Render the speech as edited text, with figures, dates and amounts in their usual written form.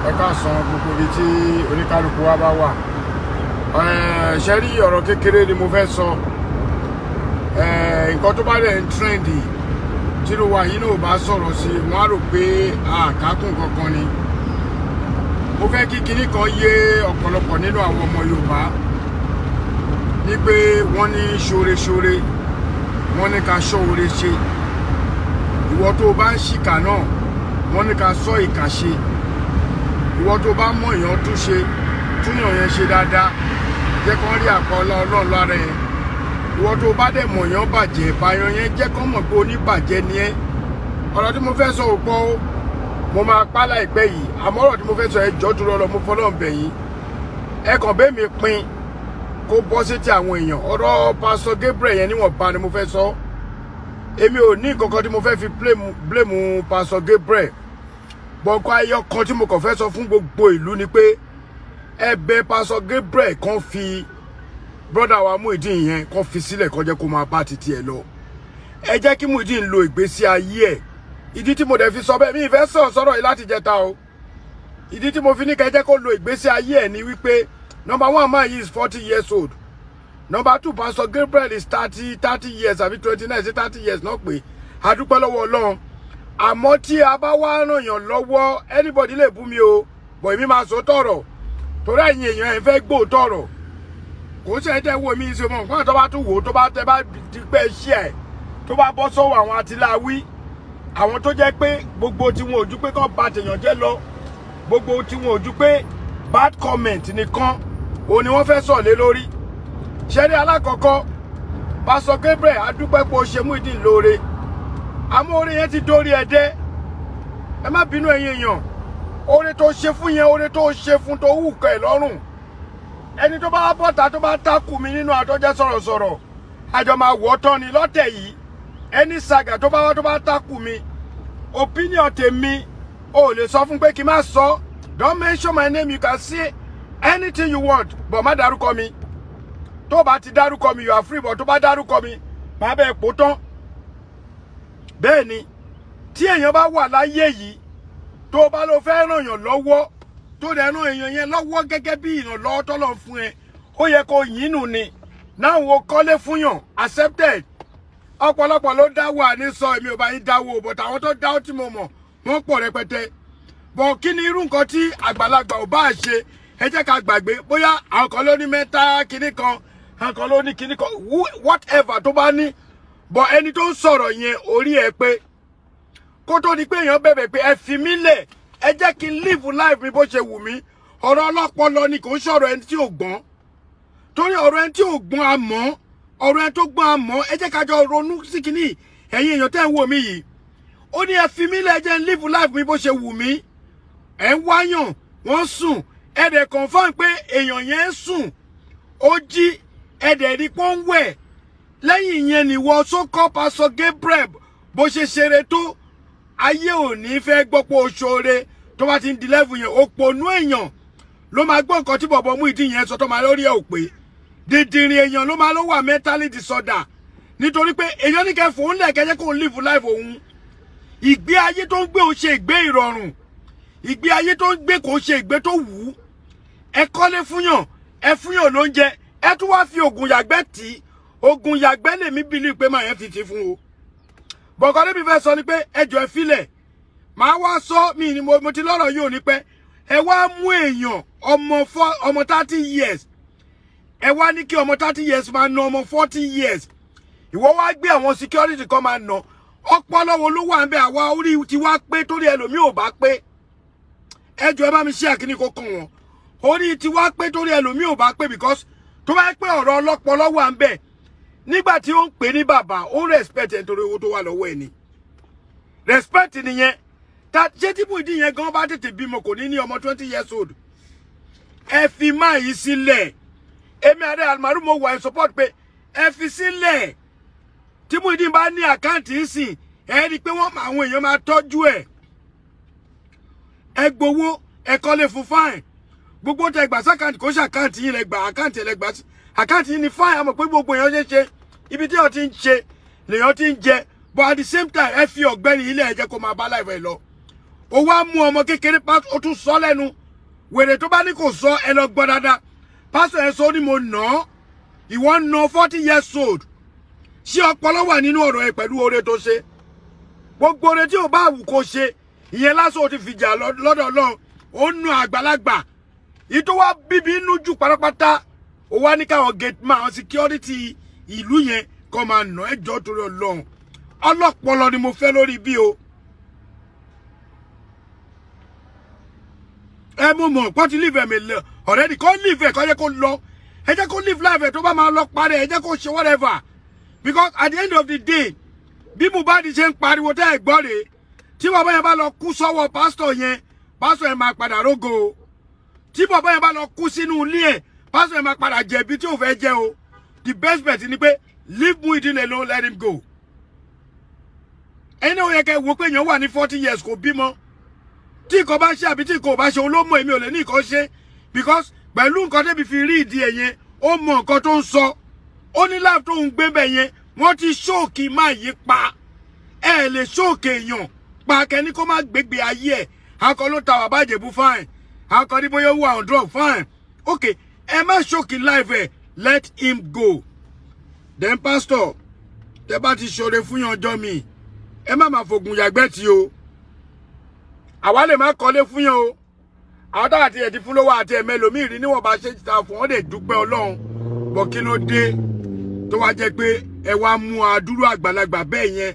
ẹ káàsán gbogbo ibi tí oníkálukú wa bá wà. Ṣé rí ọ̀rọ̀ kékeré ni mo fẹ́ sọ. Nǹkan tó bá dẹ̀ ń trendy tírú wa yìí náà bá sọ̀rọ̀ sí wọ́n á rò pé àkákùn kankan ni. Mo fẹ́ kí kinní kan yé ọ̀pọ̀lọpọ̀ nínú àwọn ọmọ Yorùbá ní pé wọ́n ní ṣoore wọ́n ní ká ṣọ́ oore ṣe. Ìwọ tó bá ń ṣìkà náà wọ́n ní ká sọ ìkà ṣe. Ìwọ tó bá mọ̀ èèyàn tún ṣe túyàn yẹn ṣe dáadáa jẹ́ kán rí àpọ̀lọ́ Ọlọ́run lára ẹ̀. Ìwọ tó bá dẹ̀ mọ̀ èèyàn bàjẹ́ báyọ̀ yẹn jẹ́ kán mọ̀ pé oníbàjẹ́ ni ẹ́. Ọ̀rọ̀ tí mo fẹ́ sọ ò pọ̀ o, mo máa pa láìpẹ́ yìí, àmọ́ ọ̀rọ̀ tí mo fẹ́ sọ ẹ jọ̀ọ́ dúró lọ mo fọlọ́run bẹ̀ yín. Ẹ kàn bẹ́ẹ̀ mi pin kó bọ́ sétí àwọn èèyàn. Ọ̀rọ̀ Pastor Gabriel yẹn níwọ̀nba ni mo fẹ́ sọ. Èmi ò ní nǹkankan tí mo fẹ́ fi blame Pastor Gabriel. Bọ̀kọ́ ayọ̀ kan tí mo kàn fẹ́ sọ fún gbogbo ìlú ni pé ẹ bẹ̀ Pastor Gabriel kan fi brother wa Muyideen yẹn kan fi sílẹ̀ kan jẹ́ kó máa bá títí ẹ lọ. Ẹ jẹ́ kí Muyideen lo ìgbésí ayé ẹ̀. Ìdí tí mo dẹ̀ fi sọ bẹ́ẹ̀ mi ìfẹ́ sọ̀rọ̀ yìí láti jẹta o. Ìdí tí mo fi ní kẹ́ jẹ́ kó lo ìgbésí ayé ẹ̀ ni wípé number one man he is 40 years old. Number two, Pastor Gabriel is 30 years, àbí 29 sí 30 years náà pé a dúpẹ́ lọ́wọ́ Ọlọ́run. Àmọ́ tí a bá wá ràn yàn lọ́wọ́ anybody lè bú mi o, bọ̀ èmi máa sọ tọ̀rọ̀. Torí ẹ̀yin èèyàn ẹ̀ fẹ́ gbọ́ tọ̀rọ̀. Kò ṣe é tẹ́ wo mi ṣe mọ̀ nǹkan tó bá tún wò tó bá tẹ́ bá ti pẹ́ ṣí ẹ̀ tó bá bọ́ sọ́wọ́ àwọn àtìláwí. Àwọn tó jẹ́ pé gbogbo tí wọn ò ju pé kán bà tèèyàn jẹ́ lọ. Gbogbo tí wọn ò ju pé bad comment nìkan òun ni wọ́n fẹ́ sọ̀ lé lórí. Ṣẹ́rí alákọ̀ọ́kọ́ Pastor Gabriel adúpẹ́ pé ó ṣe Muyideen lóore. Àmọ́ oore yẹn ti dórí ẹ̀dẹ́. Ẹ má bínú ẹ̀yin èèyàn. Oore tó ṣe fún yẹn, oore tó ṣe fún tó wù kọ́ ẹ̀ lọ́rùn. Ẹni tó bá bọ́ta tó bá takù mi nínú àtọ́jẹ́ sọ̀rọ̀sọ̀rọ̀. Àjọ máa wọ̀ tán ni lọ́tẹ̀ yìí. Ẹni saga tó bá wá tó bá takù mi. Opinion tèmi ò lè sọ fún pé kí n má sọ. Don't mention my name, you can say anything you want, but má dárúkọ mi. Tó bá ti dárúkọ mi you are free, but tó bá dárúkọ mi má bẹ́ẹ̀ pò tán. Bẹ́ẹ̀ ni tí èèyàn bá wà láyé yìí tó bá lọ fẹ́ ràn yàn lọ́wọ́ tó dẹ̀ ràn èèyàn yẹn lọ́wọ́ gẹ́gẹ́ bí ìrànlọ́wọ́ tọ́lọ̀ fún ẹ ó yẹ kó yín nù ni náà wo kọ́lé fún yàn accepted. Ọ̀pọ̀lọpọ̀ ló dáwọ́ àní sọ èmi ò bá yín dáwọ́ but àwọn tó dáwọ́ tí mo mọ̀ wọ́n pọ̀ rẹpẹtẹ. Bọ̀ kí ni irú nǹkan tí àgbàlagbà ò bá ṣe ẹ jẹ́ ká gbàgbé bóyá àwọn kan ló ní mẹ́ta kinní kan àwọn ló ní kinní kan whatever tó bá ní bọ̀ ẹni tó ń sọ̀rọ̀ yẹn orí ẹ pé kó tó di pé èèyàn bẹ̀bẹ̀ pé ẹ fi mí lẹ̀ ẹ jẹ́ kí n live life mi bó ṣe wù mí. Ọ̀rọ̀ ọlọ́pọlọ ni kò ń sọ̀rọ̀ ẹni tí ò gbọ́n torí ọ̀rọ̀ ẹni tí ò gbọ́n àmọ́ ọ̀rọ̀ ẹni tó gbọ́n àmọ́ ẹ jẹ́ ká jọ ronú sí kinní ẹ̀yin èèyàn tẹ́ ń wò mí yìí. Ó ní ẹ fi mí lẹ̀ ẹ jẹ́ n live life mi bó ṣe wù mí. Ẹ ń wáyàn wọ́n sùn ẹ dẹ̀ confirm pé èèyàn yẹn ń sùn ó jí ẹ̀dẹ̀ rí pọ́ ń wẹ̀ lẹ́yìn yẹn ni wọ́n sókọ́ Pastor Gabriel bó ṣe ṣeré tó ayé ò ní fẹ́ gbọ́ pé oṣoore tó bá ti ń di level yẹn òpònú èèyàn ló máa gbọ́ nǹkan tí bọ̀bọ̀ Muyideen yẹn sọ tó máa lórí ẹ̀ ò pé dìndìnrín èèyàn ló máa ló wà mentally disorder nítorí pé èèyàn ní kẹfọ́ ń lẹ̀ kẹ́jẹ́ kó ń live life òun. Ìgbé ayé tó ń gbé òun ṣe ìgbé ìrọ̀rùn ìgbé ayé tó ń gbé kò ṣe ìgbé tó wù ú. Ẹ kọ́lé fúnyàn ẹ fúnyàn lóúnjẹ ẹ tún wá fi oògùn yàgbẹ́ tì í oògùn yàgbẹ́ lèmi believe pé màá yẹn fi ti fún o. Bọ̀kọ́ níbi fẹ́ sọ ni pé ẹjọ́ ẹ filẹ̀ màá wá sọ mi ni mo ti lọ́rọ̀ yóò ní pẹ́ ẹ wá mú èèyàn ọmọ 30 years ẹ wá ní kí ọmọ 30 years máa na ọmọ 40 years ìwọ wá gbé àwọn security kan máa nà ọpọlọ wo ló wà ń bẹ àwa orí ti wá pé torí ẹlòmíì ò bá pé ẹjọ́ ẹ bá mi ṣe àkíní kó kàn wọ́n orí ti wá pé torí ẹlòmíì ò bá pé because tó bá pé ọ̀rọ̀ ọlọ́pọlọ wà ń bẹ nígbà tí ó ń pè ní bàbá ó respect ẹ̀ nítorí owó tó wà lọ́wọ́ ẹ̀ ni respect nìyẹn ta ṣé tí Muyideen yẹn gan bá tètè bímọ kò ní ọmọ 20 years old ẹ fi máa yìí sílẹ̀ èmi àdé almaru mo wà in support pé ẹ fi sílẹ̀ tí Muyideen bá ní àkáǹtì ìsìn ẹ rí i pé wọ́n àwọn èèyàn máa tọ́jú ẹ̀ ẹ gbowó ẹ kọ́lé fún fine gbogbo tẹ gbà sákàǹtì kò ṣe àkáǹtì yín lẹ gbà àkáǹtì ẹ lẹ gbà àkáǹtì yín ni fine àmọ́ pé gbogbo èèyàn ṣe ibi tí èèyàn ti ń ṣe lèèyàn ti ń jẹ but at the same time ẹ fi ọ̀gbẹ́ni ilé ẹ jẹ́ kó máa bá láìpẹ́ lọ ó wá mú ọmọ kékeré pásítọ̀ ó tún sọ lẹ́nu wèrè tó bá ní kò sọ ẹ lọ gbọ́ dáadáa pásítọ̀ ẹ sọ ní mo nà ìwọ nà 40 years old ṣé ọpọlọ wà nínú ọ̀rọ̀ ẹ pẹ̀lú oore tó ṣe gbogbo oore tí ò bá wù kó ṣe ìyẹn lásán ó ti fìjà lọ́dọ̀ Ọlọ́run ó nà àgbàlagbà ìtò wá bíbí inú jù pátápátá ó wá ní káwọn gate man security ìlú yẹn kó máa nà ẹjọ́ torí Ọlọ́run ọlọ́pọlọ ni mo fẹ́ lórí bí o ẹ mú mọ̀ pọ́n ti live ẹ̀mí already kó live ẹ̀ kó yẹ kó lọ ẹ jẹ́ kó live life ẹ̀ tó bá máa lọ parẹ́ ẹ jẹ́ kó ṣe whatever because at the end of the day bí Mohbad ṣe ń pariwo tẹ́ ẹ̀ gbọ́ rèé tí bàbá yẹn bá lọ kú sọ́wọ́ pásítọ̀ yẹn máa padà rógo tí bàbá yẹn bá lọ kú sínú ilé ẹ̀ pásítọ̀ yẹn máa padà jẹ̀bi tí ò fẹ́ jẹ́ o the best bet ni pé leave Muyideen alone let him go ẹni náà yẹ kẹ́ wo pé èèyàn wà ní 40 years kò bímọ tí nǹkan bá ṣe àbí tí nǹkan ò bá ṣe olómọ èmi ò lè ní nǹkan ṣe because pẹ̀lú nǹkan débi fi rí ìdí ẹ̀ yẹn ó mọ nǹkan tó ń sọ ó ní láàbù tó ń gbé bẹ̀ yẹn wọ́n ti ṣóòkì máa yí pa ẹ lè ṣóòkì èèyàn pa kẹ́ni kó má gbégbé ayé ẹ̀ akọ ló ta bàbá Ìjẹ̀bú fine akọ ní bóyá wà on drug fine okay ẹ má ṣóòkì life ẹ̀ let him go then pastor tẹ bá ti ṣoore fún yàn ọjọ́ mi ẹ má máa fògùn yàgbẹ́ tí o àwa lè má kọ́lé fún yàn o àwọn táwọn àti ẹ̀dí fún lówó àti ẹ̀mẹ́lòmíì rí níwọ̀n bá ṣe ta fún wọn lè dúpẹ́ Ọlọ́run bọ̀ kí ló dé tó wá jẹ́ pé ẹ wá mú àdúró àgbàlagbà bẹ́ẹ̀ yẹn